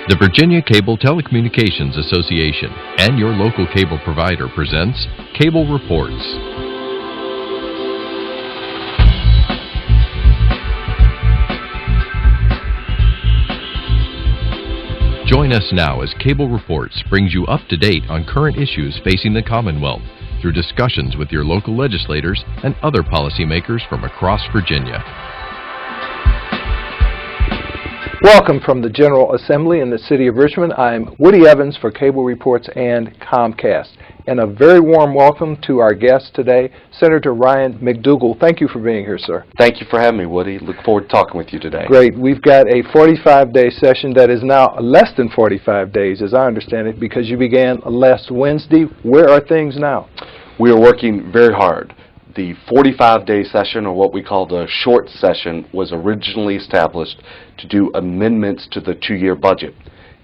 The Virginia Cable Telecommunications Association and your local cable provider presents Cable Reports. Join us now as Cable Reports brings you up to date on current issues facing the Commonwealth through discussions with your local legislators and other policymakers from across Virginia. Welcome from the General Assembly in the City of Richmond. I'm Woody Evans for Cable Reports and Comcast. And a very warm welcome to our guest today, Senator Ryan McDougle. Thank you for being here, sir. Thank you for having me, Woody. Look forward to talking with you today. Great. We've got a 45-day session that is now less than 45 days, as I understand it, because you began last Wednesday. Where are things now? We are working very hard. The 45-day session, or what we call the short session, was originally established to do amendments to the two-year budget.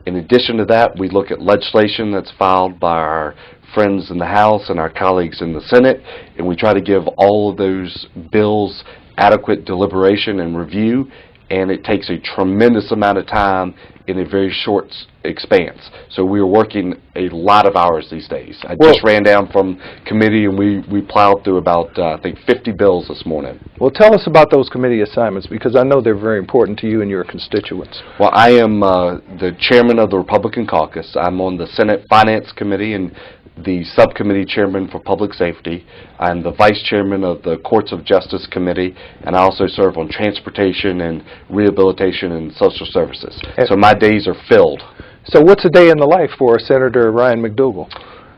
In addition to that, we look at legislation that's filed by our friends in the House and our colleagues in the Senate, and we try to give all of those bills adequate deliberation and review, and it takes a tremendous amount of time in a very short expanse. So we are working a lot of hours these days. I just ran down from committee and we plowed through about, I think, 50 bills this morning. Well, tell us about those committee assignments, because I know they're very important to you and your constituents. Well, I am the chairman of the Republican caucus. I'm on the Senate Finance Committee and the subcommittee chairman for public safety. I'm the vice chairman of the Courts of Justice Committee, and I also serve on transportation and rehabilitation and social services. So my days are filled. So what's a day in the life for Senator Ryan McDougle?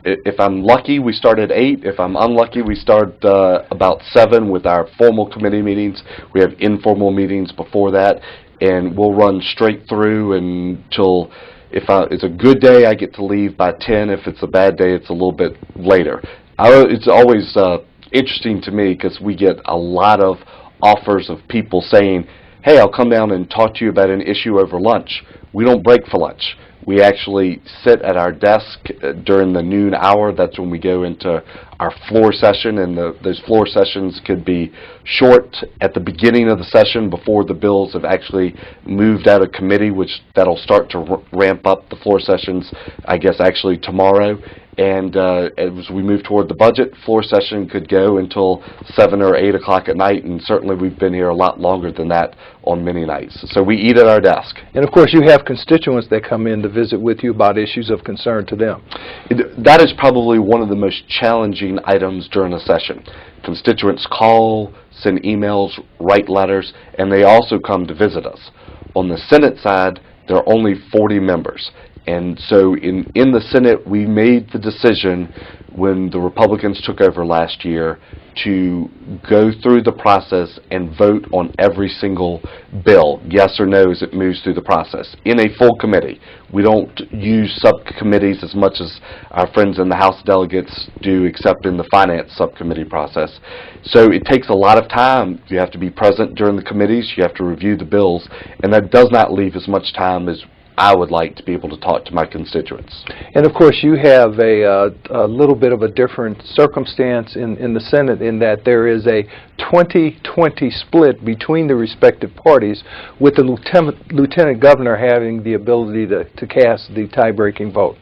If I'm lucky, we start at 8. If I'm unlucky, we start about 7 with our formal committee meetings. We have informal meetings before that, and we'll run straight through until, if it's a good day, I get to leave by 10. If it's a bad day, it's a little bit later. It's always interesting to me because we get a lot of offers of people saying, hey, I'll come down and talk to you about an issue over lunch. We don't break for lunch. We actually sit at our desk during the noon hour. That's when we go into our floor session, and those floor sessions could be short at the beginning of the session before the bills have actually moved out of committee, which that'll start to ramp up the floor sessions, I guess, actually tomorrow. And as we move toward the budget, floor session could go until 7 or 8 o'clock at night, and certainly we've been here a lot longer than that on many nights. So we eat at our desk. And of course you have constituents that come in to visit with you about issues of concern to them. That is probably one of the most challenging items during a session. Constituents call, send emails, write letters, and they also come to visit us. On the Senate side, there are only 40 members. And so in the Senate, we made the decision when the Republicans took over last year to go through the process and vote on every single bill, yes or no, as it moves through the process, in a full committee. We don't use subcommittees as much as our friends in the House delegates do, except in the finance subcommittee process. So it takes a lot of time. You have to be present during the committees, you have to review the bills, and that does not leave as much time as I would like to be able to talk to my constituents. And of course you have a little bit of a different circumstance in the Senate, in that there is a 20-20 split between the respective parties, with the Lieutenant Governor having the ability to cast the tie-breaking vote.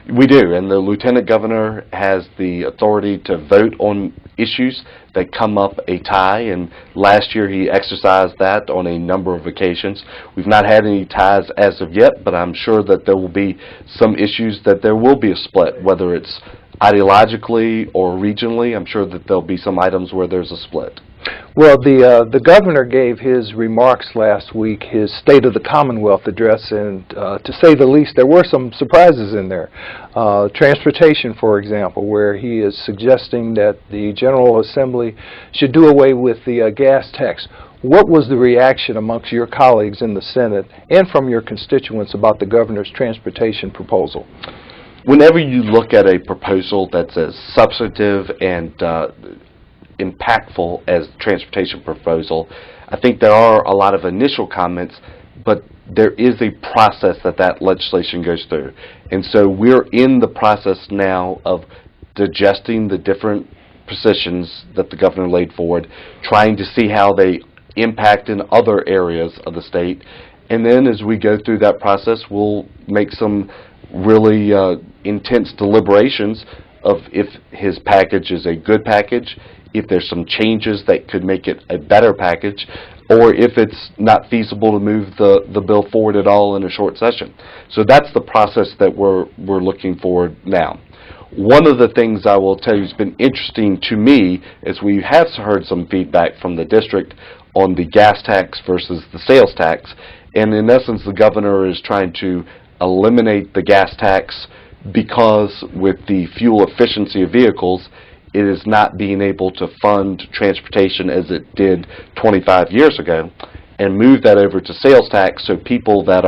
We do, and the Lieutenant Governor has the authority to vote on issues that come up a tie, and last year he exercised that on a number of occasions. We've not had any ties as of yet, but I'm sure that there will be some issues that there will be a split, whether it's ideologically or regionally. I'm sure that there'll be some items where there's a split. Well, the governor gave his remarks last week, his State of the Commonwealth address, and to say the least, there were some surprises in there. Transportation, for example, where he is suggesting that the General Assembly should do away with the gas tax. What was the reaction amongst your colleagues in the Senate and from your constituents about the governor's transportation proposal? Whenever you look at a proposal that's as substantive and impactful as the transportation proposal, I think there are a lot of initial comments, but there is a process that legislation goes through. And so we're in the process now of digesting the different positions that the governor laid forward, trying to see how they impact in other areas of the state. And then as we go through that process, we'll make some really intense deliberations of if his package is a good package, if there's some changes that could make it a better package, or if it's not feasible to move the bill forward at all in a short session. So that's the process that we're looking for now. One of the things I will tell you has been interesting to me is we have heard some feedback from the district on the gas tax versus the sales tax, and in essence the governor is trying to eliminate the gas tax because with the fuel efficiency of vehicles, it is not being able to fund transportation as it did 25 years ago, and move that over to sales tax so people that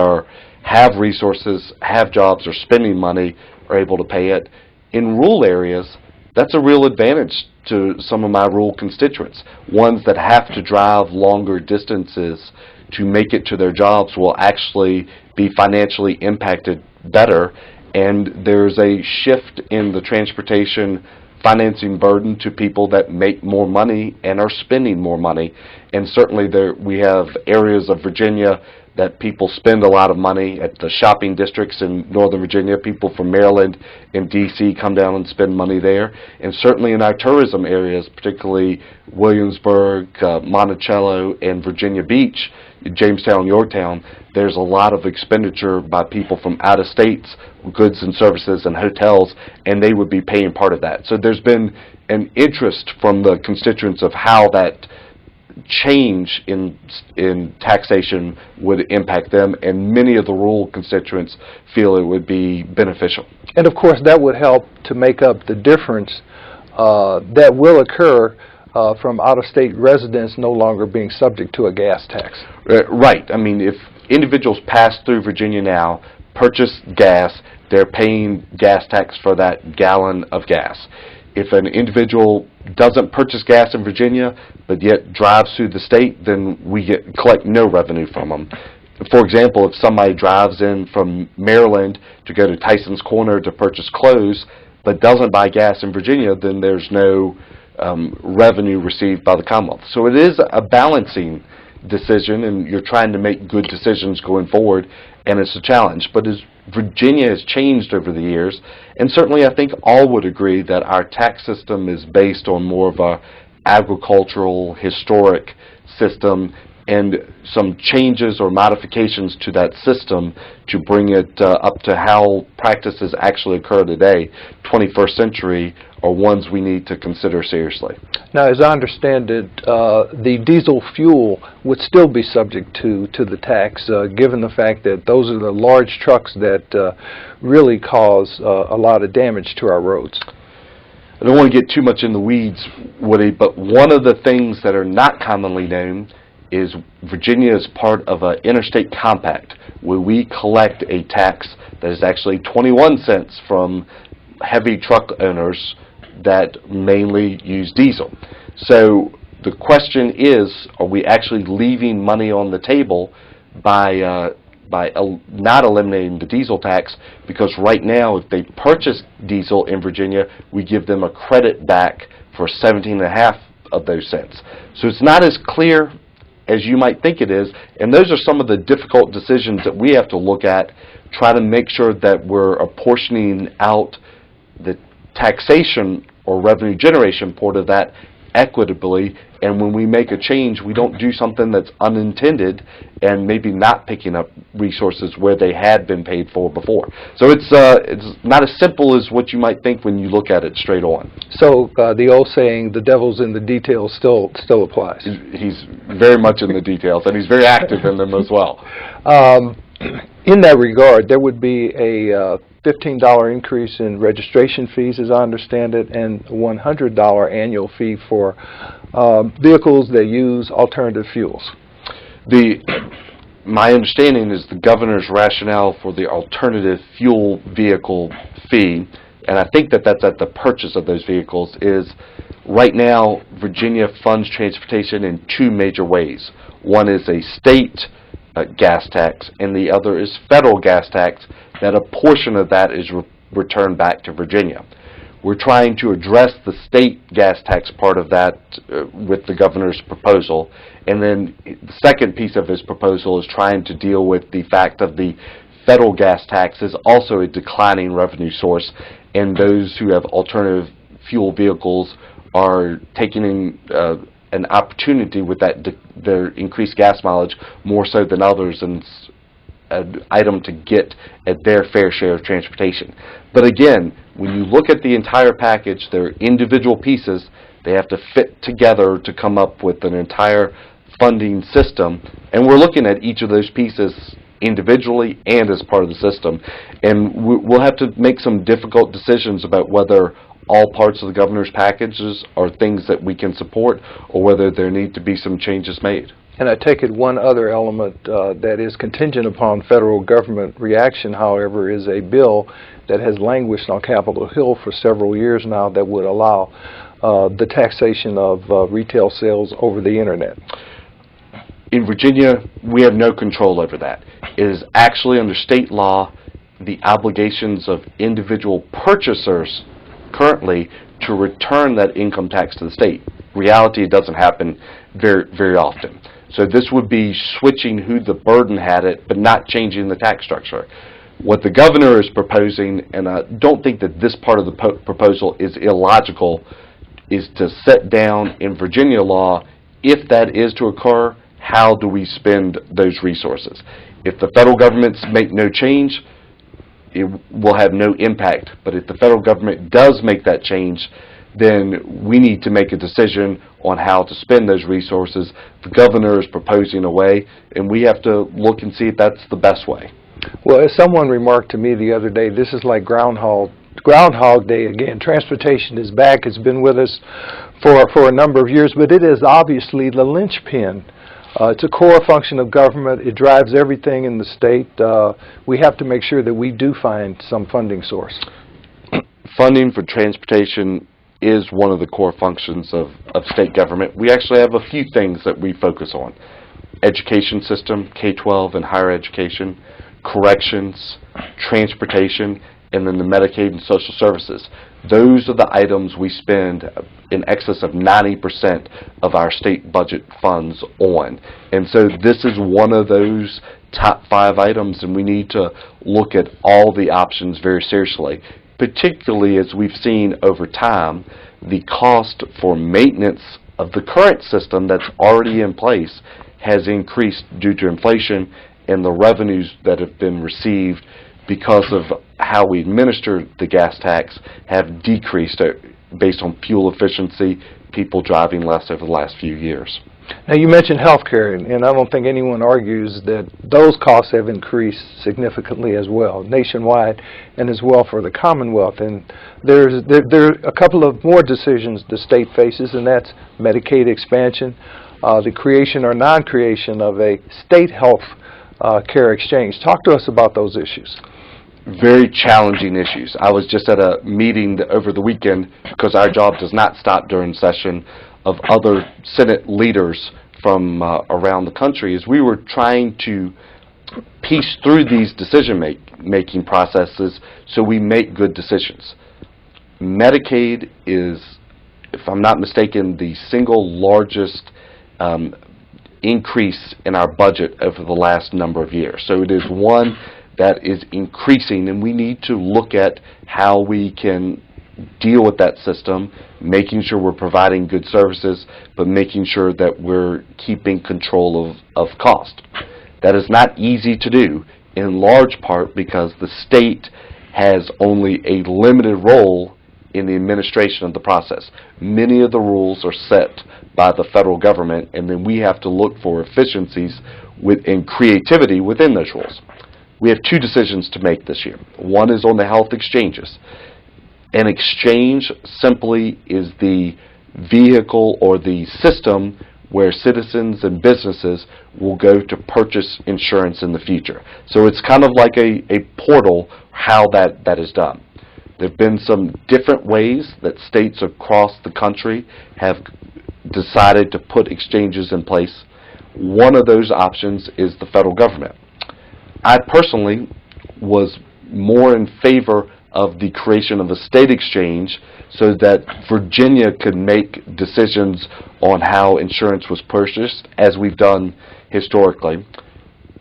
have resources, have jobs, or spending money are able to pay it. In rural areas, that's a real advantage to some of my rural constituents. Ones that have to drive longer distances to make it to their jobs will actually be financially impacted better, and there's a shift in the transportation financing burden to people that make more money and are spending more money. And certainly we have areas of Virginia that people spend a lot of money at the shopping districts in Northern Virginia. People from Maryland and D.C. come down and spend money there. And certainly in our tourism areas, particularly Williamsburg, Monticello, and Virginia Beach, Jamestown, Yorktown, there's a lot of expenditure by people from out of states, goods and services and hotels, and they would be paying part of that. So there's been an interest from the constituents of how that change in taxation would impact them, and many of the rural constituents feel it would be beneficial. And of course that would help to make up the difference that will occur from out-of-state residents no longer being subject to a gas tax. Right. I mean, if individuals pass through Virginia now, purchase gas, they're paying gas tax for that gallon of gas. If an individual doesn't purchase gas in Virginia, but yet drives through the state, then we collect no revenue from them. For example, if somebody drives in from Maryland to go to Tyson's Corner to purchase clothes, but doesn't buy gas in Virginia, then there's no revenue received by the Commonwealth. So it is a balancing decision, and you're trying to make good decisions going forward, and it's a challenge. But as Virginia has changed over the years, and certainly I think all would agree that our tax system is based on more of a agricultural, historic system, and some changes or modifications to that system to bring it up to how practices actually occur today, 21st century, are ones we need to consider seriously. Now, as I understand it, the diesel fuel would still be subject to the tax, given the fact that those are the large trucks that really cause a lot of damage to our roads. I don't want to get too much in the weeds, Woody, but one of the things that are not commonly known is Virginia is part of an interstate compact where we collect a tax that is actually 21 cents from heavy truck owners that mainly use diesel. So the question is, are we actually leaving money on the table by not eliminating the diesel tax? Because right now, if they purchase diesel in Virginia, we give them a credit back for 17.5 of those cents. So it's not as clear as you might think it is, and those are some of the difficult decisions that we have to look at, try to make sure that we're apportioning out the taxation or revenue generation part of that equitably, and when we make a change, we don't do something that's unintended and maybe not picking up resources where they had been paid for before. So it's not as simple as what you might think when you look at it straight on. So the old saying, the devil's in the details, still applies. He's very much in the details, and he's very active in them as well. In that regard, there would be a $15 increase in registration fees, as I understand it, and a $100 annual fee for vehicles that use alternative fuels. My understanding is the governor's rationale for the alternative fuel vehicle fee, and I think that that's at the purchase of those vehicles, is right now Virginia funds transportation in two major ways. One is a state gas tax, and the other is federal gas tax, that a portion of that is returned back to Virginia. We're trying to address the state gas tax part of that with the governor's proposal. And then the second piece of his proposal is trying to deal with the fact of the federal gas tax is also a declining revenue source, and those who have alternative fuel vehicles are taking an opportunity with that their increased gas mileage more so than others, and an item to get at their fair share of transportation. But again, when you look at the entire package, they're individual pieces. They have to fit together to come up with an entire funding system, and we're looking at each of those pieces individually and as part of the system. And we'll have to make some difficult decisions about whether all parts of the governor's packages are things that we can support or whether there need to be some changes made. And I take it one other element that is contingent upon federal government reaction, however, is a bill that has languished on Capitol Hill for several years now that would allow the taxation of retail sales over the Internet. In Virginia, we have no control over that. It is actually under state law the obligations of individual purchasers currently to return that income tax to the state. Reality, it doesn't happen very often. So this would be switching who the burden had it, but not changing the tax structure. What the governor is proposing, and I don't think that this part of the proposal is illogical, is to set down in Virginia law, if that is to occur, how do we spend those resources? If the federal governments make no change, it will have no impact. But if the federal government does make that change, then we need to make a decision on how to spend those resources. The governor is proposing a way, and we have to look and see if that's the best way. Well, as someone remarked to me the other day, this is like Groundhog Day again. Transportation is back. It's been with us for a number of years, but it is obviously the linchpin. It's a core function of government. It drives everything in the state. We have to make sure that we do find some funding source. Funding for transportation is one of the core functions of state government. We actually have a few things that we focus on. Education system, K-12 and higher education, corrections, transportation, and then the Medicaid and social services. Those are the items we spend in excess of 90% of our state budget funds on. And so this is one of those top 5 items, and we need to look at all the options very seriously, particularly as we've seen over time the cost for maintenance of the current system that's already in place has increased due to inflation, and the revenues that have been received because of how we administer the gas tax have decreased based on fuel efficiency, people driving less over the last few years. Now, you mentioned health care, and I don't think anyone argues that those costs have increased significantly as well, nationwide and as well for the Commonwealth. And there are a couple of more decisions the state faces, and that's Medicaid expansion, the creation or non-creation of a state health care exchange. Talk to us about those issues. Very challenging issues. I was just at a meeting over the weekend, because our job does not stop during session, of other Senate leaders from around the country, as we were trying to piece through these decision-making processes so we make good decisions. Medicaid is, if I'm not mistaken, the single largest increase in our budget over the last number of years. So it is one that is increasing, and we need to look at how we can deal with that system, making sure we're providing good services, but making sure that we're keeping control of cost. That is not easy to do, in large part because the state has only a limited role in the administration of the process. Many of the rules are set by the federal government, and then we have to look for efficiencies and creativity within those rules. We have 2 decisions to make this year. One is on the health exchanges. An exchange simply is the vehicle or the system where citizens and businesses will go to purchase insurance in the future. So it's kind of like a portal how that is done. There have been some different ways that states across the country have decided to put exchanges in place. One of those options is the federal government. I personally was more in favor of the creation of a state exchange so that Virginia could make decisions on how insurance was purchased, as we've done historically.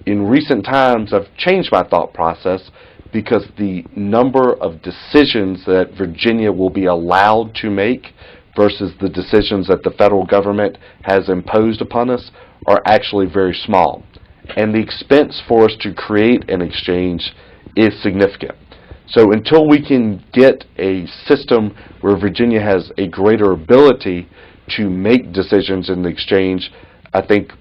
In recent times, I've changed my thought process because the number of decisions that Virginia will be allowed to make versus the decisions that the federal government has imposed upon us are actually very small. And the expense for us to create an exchange is significant. So until we can get a system where Virginia has a greater ability to make decisions in the exchange, I think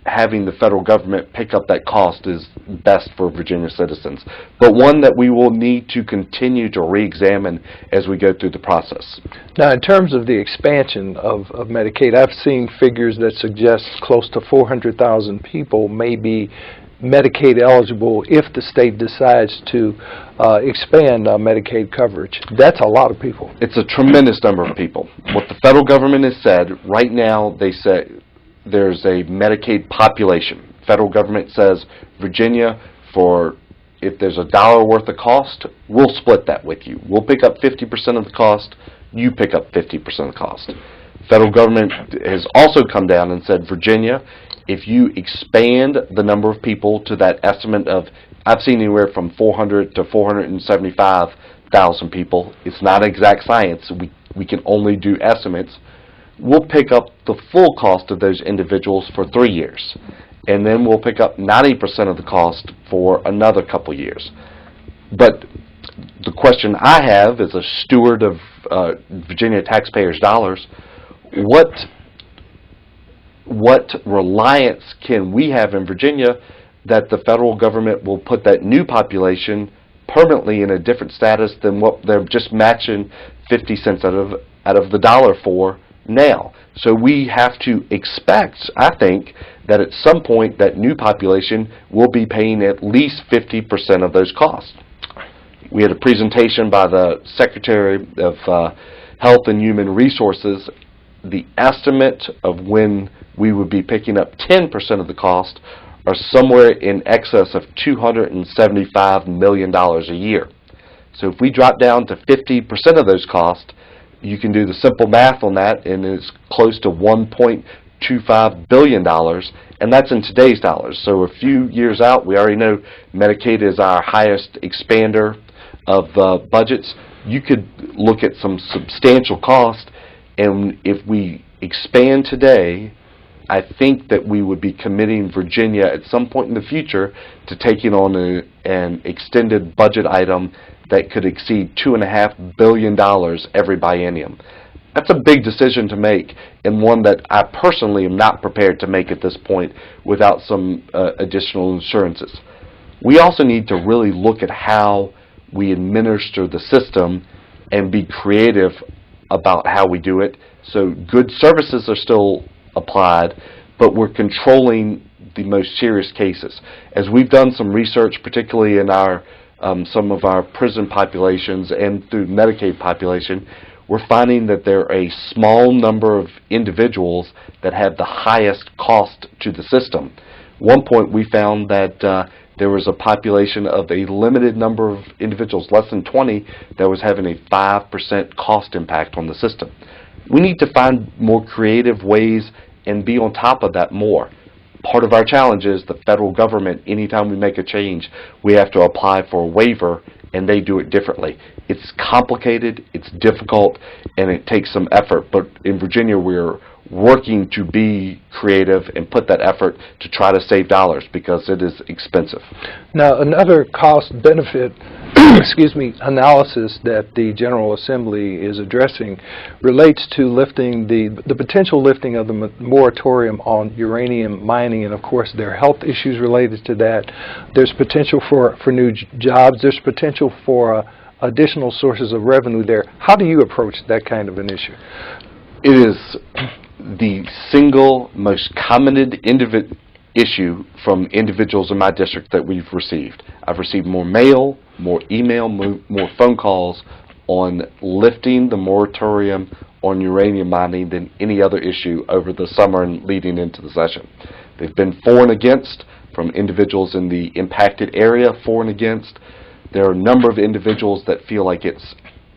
having the federal government pick up that cost is best for Virginia citizens, but one that we will need to continue to re-examine as we go through the process. Now, in terms of the expansion of Medicaid, I've seen figures that suggest close to 400,000 people may be Medicaid eligible if the state decides to expand Medicaid coverage. That's a lot of people. It's a tremendous number of people. What the federal government has said, right now they say there's a Medicaid population. Federal government says, Virginia, if there's $1 worth of cost, we'll split that with you. We'll pick up 50% of the cost, you pick up 50% of the cost. Federal government has also come down and said, Virginia, if you expand the number of people to that estimate of, I've seen anywhere from 400 to 475,000 people. It's not exact science. We can only do estimates. We'll pick up the full cost of those individuals for 3 years. And then we'll pick up 90% of the cost for another couple years. But the question I have as a steward of Virginia taxpayers' dollars, what reliance can we have in Virginia that the federal government will put that new population permanently in a different status than what they're just matching 50 cents out of the dollar for now? So we have to expect, I think, that at some point that new population will be paying at least 50% of those costs. We had a presentation by the Secretary of Health and Human Resources. The estimate of when we would be picking up 10% of the cost are somewhere in excess of $275 million a year. So if we drop down to 50% of those costs, you can do the simple math on that, and it's close to $1.25 billion, and that's in today's dollars. So a few years out, we already know Medicaid is our highest expander of budgets. You could look at some substantial cost, and if we expand today, I think that we would be committing Virginia at some point in the future to taking on an extended budget item that could exceed $2.5 billion every biennium. That's a big decision to make, and one that I personally am not prepared to make at this point without some additional insurances. We also need to really look at how we administer the system and be creative about how we do it. So good services are still applied, but we're controlling the most serious cases. As we've done some research, particularly in our some of our prison populations and through Medicaid population, we're finding that there are a small number of individuals that have the highest cost to the system. One point we found that there was a population of a limited number of individuals, less than 20, that was having a 5% cost impact on the system. We need to find more creative ways and be on top of that more. Part of our challenge is the federal government, anytime we make a change, we have to apply for a waiver, and they do it differently. It's complicated, it's difficult, and it takes some effort. But in Virginia, we're working to be creative and put that effort to try to save dollars because it is expensive. Now, another cost-benefit analysis that the General Assembly is addressing relates to lifting the potential lifting of the moratorium on uranium mining, and of course there are health issues related to that. There's potential for new jobs. There's potential for additional sources of revenue there. How do you approach that kind of an issue? It is the single most commented issue from individuals in my district that we've received. I've received more mail, more email, more phone calls on lifting the moratorium on uranium mining than any other issue over the summer and leading into the session. They've been for and against, from individuals in the impacted area, for and against. There are a number of individuals that feel like it's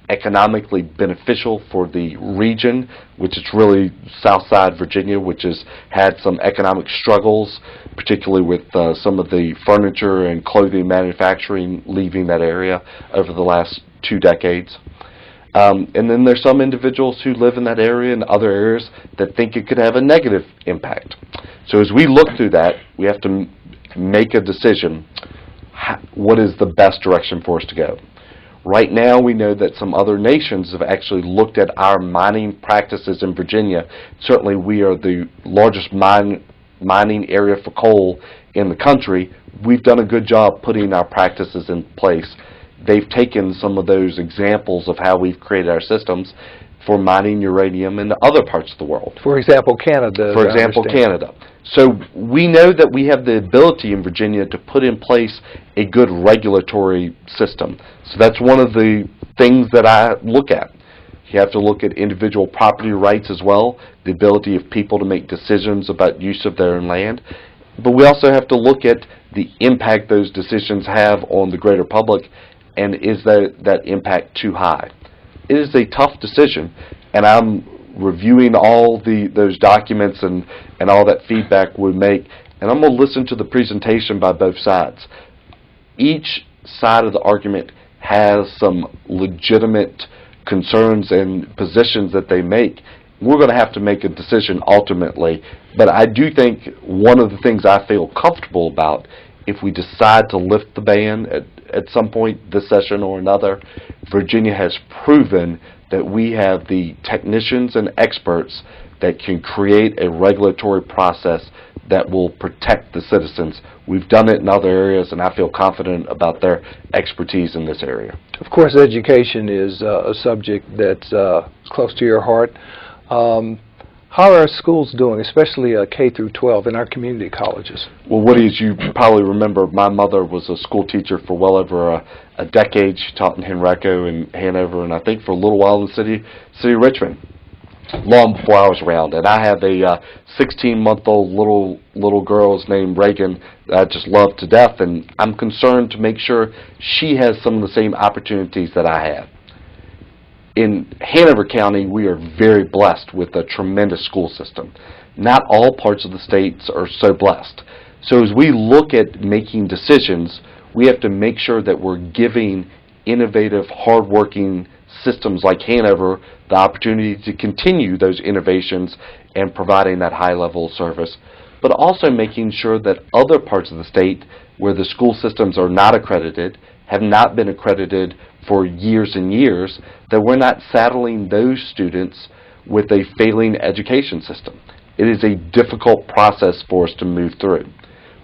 economically beneficial for the region, which is really Southside Virginia, which has had some economic struggles, particularly with some of the furniture and clothing manufacturing leaving that area over the last 2 decades. And then there's some individuals who live in that area and other areas that think it could have a negative impact. So as we look through that, we have to make a decision. What is the best direction for us to go? Right now, we know that some other nations have actually looked at our mining practices in Virginia. Certainly, we are the largest mining area for coal in the country. We've done a good job putting our practices in place. They've taken some of those examples of how we've created our systems for mining uranium in other parts of the world. For example, Canada. For example, Canada. So we know that we have the ability in Virginia to put in place a good regulatory system. So that's one of the things that I look at. You have to look at individual property rights as well, the ability of people to make decisions about use of their own land. But we also have to look at the impact those decisions have on the greater public, and is that impact too high? It is a tough decision, and I'm reviewing all those documents and all that feedback we make, and I'm going to listen to the presentation by both sides. Each side of the argument has some legitimate concerns and positions that they make. We're going to have to make a decision ultimately, but I do think one of the things I feel comfortable about, if we decide to lift the ban at some point this session or another, Virginia has proven that we have the technicians and experts that can create a regulatory process that will protect the citizens. We've done it in other areas, and I feel confident about their expertise in this area. Of course, education is a subject that's close to your heart. How are our schools doing, especially K through 12 in our community colleges? Well, Woody, as you probably remember, my mother was a school teacher for well over a decade. She taught in Henrico and Hanover, and I think for a little while in the city of Richmond, long before I was around. And I have a 16-month-old little girl named Reagan that I just love to death, and I'm concerned to make sure she has some of the same opportunities that I have. In Hanover County, we are very blessed with a tremendous school system. Not all parts of the states are so blessed. So as we look at making decisions, we have to make sure that we're giving innovative, hardworking systems like Hanover the opportunity to continue those innovations and providing that high level of service, but also making sure that other parts of the state where the school systems are not accredited, have not been accredited for years and years, that we're not saddling those students with a failing education system. It is a difficult process for us to move through.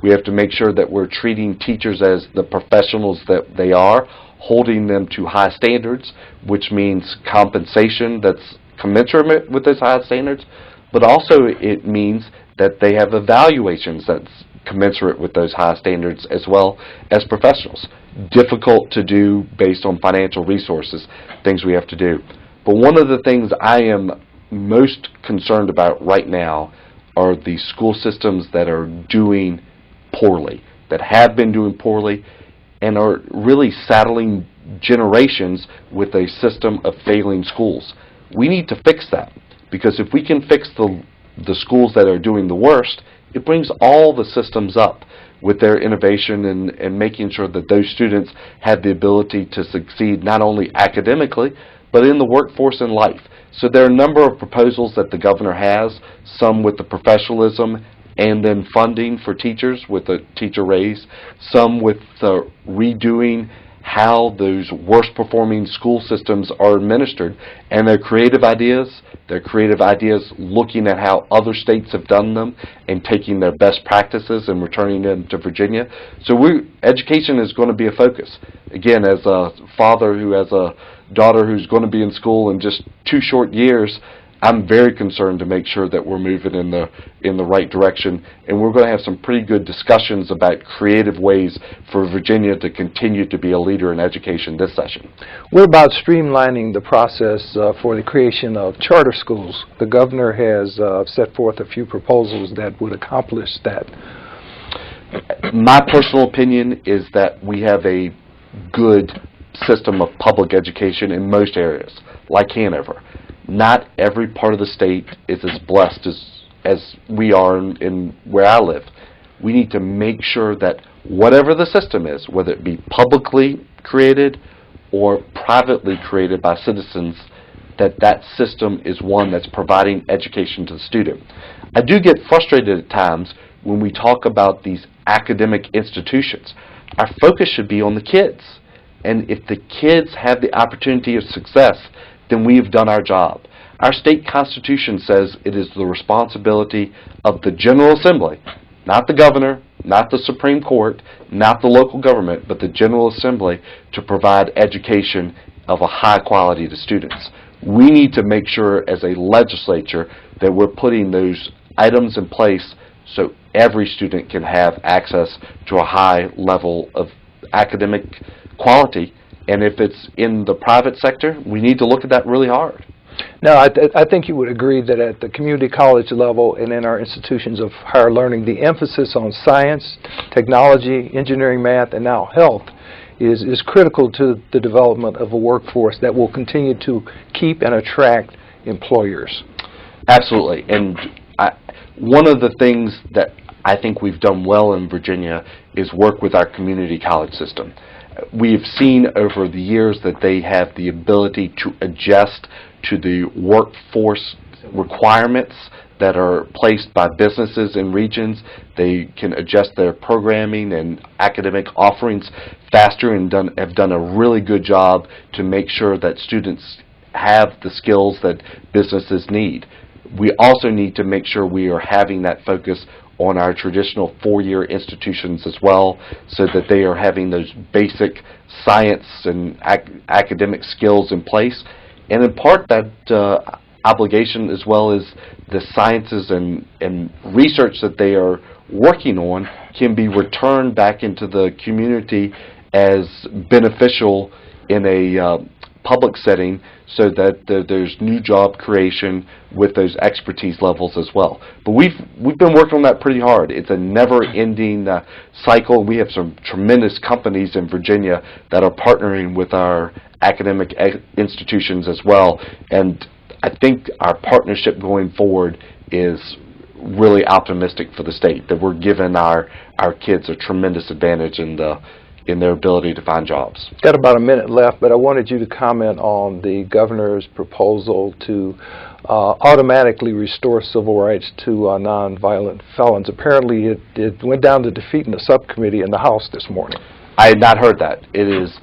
We have to make sure that we're treating teachers as the professionals that they are, holding them to high standards, which means compensation that's commensurate with those high standards, but also it means that they have evaluations that's commensurate with those high standards as well as professionals. Difficult to do based on financial resources, things we have to do. But one of the things I am most concerned about right now are the school systems that are doing poorly, that have been doing poorly, and are really saddling generations with a system of failing schools. We need to fix that, because if we can fix the schools that are doing the worst, it brings all the systems up with their innovation and making sure that those students have the ability to succeed not only academically, but in the workforce and life. So there are a number of proposals that the governor has, some with the professionalism and then funding for teachers with a teacher raise, some with redoing how those worst performing school systems are administered, and their creative ideas looking at how other states have done them and taking their best practices and returning them to Virginia. So education is going to be a focus. Again, as a father who has a daughter who's going to be in school in just 2 short years, I'm very concerned to make sure that we're moving in the right direction, and we're going to have some pretty good discussions about creative ways for Virginia to continue to be a leader in education this session. What about streamlining the process for the creation of charter schools? The governor has set forth a few proposals that would accomplish that. My personal opinion is that we have a good system of public education in most areas, like Hanover. Not every part of the state is as blessed as we are in where I live. We need to make sure that whatever the system is, whether it be publicly created or privately created by citizens, that system is one that's providing education to the student. I do get frustrated at times when we talk about these academic institutions. Our focus should be on the kids. And if the kids have the opportunity of success, then we have done our job. Our state constitution says it is the responsibility of the General Assembly, not the governor, not the Supreme Court, not the local government, but the General Assembly, to provide education of a high quality to students. We need to make sure as a legislature that we're putting those items in place so every student can have access to a high level of academic quality. And if it's in the private sector, we need to look at that really hard. Now, I think you would agree that at the community college level and in our institutions of higher learning, the emphasis on science, technology, engineering, math, and now health is critical to the development of a workforce that will continue to keep and attract employers. Absolutely. And one of the things that I think we've done well in Virginia is work with our community college system. We've seen over the years that they have the ability to adjust to the workforce requirements that are placed by businesses in regions. They can adjust their programming and academic offerings faster and have done a really good job to make sure that students have the skills that businesses need. We also need to make sure we are having that focus on our traditional four-year institutions as well, so that they are having those basic science and academic skills in place. And in part, that obligation, as well as the sciences and research that they are working on, can be returned back into the community as beneficial in a public setting, so that there's new job creation with those expertise levels as well. But we've been working on that pretty hard. It's a never-ending cycle. We have some tremendous companies in Virginia that are partnering with our academic institutions as well, and I think our partnership going forward is really optimistic for the state, that we're giving our kids a tremendous advantage in their ability to find jobs. Got about a minute left, but I wanted you to comment on the governor's proposal to automatically restore civil rights to nonviolent felons. Apparently it went down to defeat in the subcommittee in the House this morning. I had not heard that. It is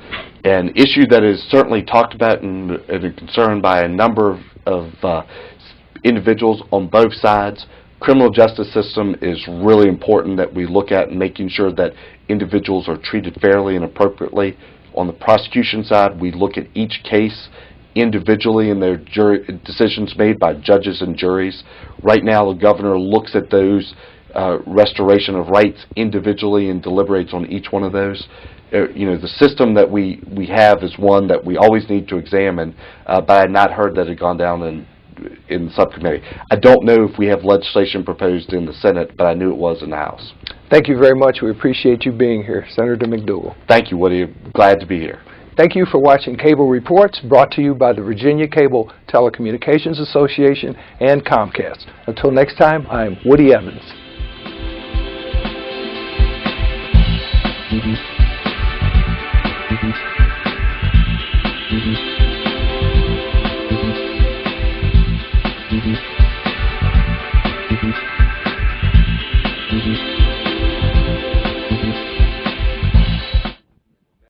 an issue that is certainly talked about and a concern by a number of individuals on both sides. Criminal justice system is really important that we look at, making sure that individuals are treated fairly and appropriately. On the prosecution side, we look at each case individually and their decisions made by judges and juries. Right now, the governor looks at those restoration of rights individually and deliberates on each one of those. The system that we have is one that we always need to examine, but I had not heard that it had gone down in the subcommittee. I don't know if we have legislation proposed in the Senate, but I knew it was in the House. Thank you very much. We appreciate you being here, Senator McDougle. Thank you, Woody. Glad to be here. Thank you for watching Cable Reports, brought to you by the Virginia Cable Telecommunications Association and Comcast. Until next time, I'm Woody Evans.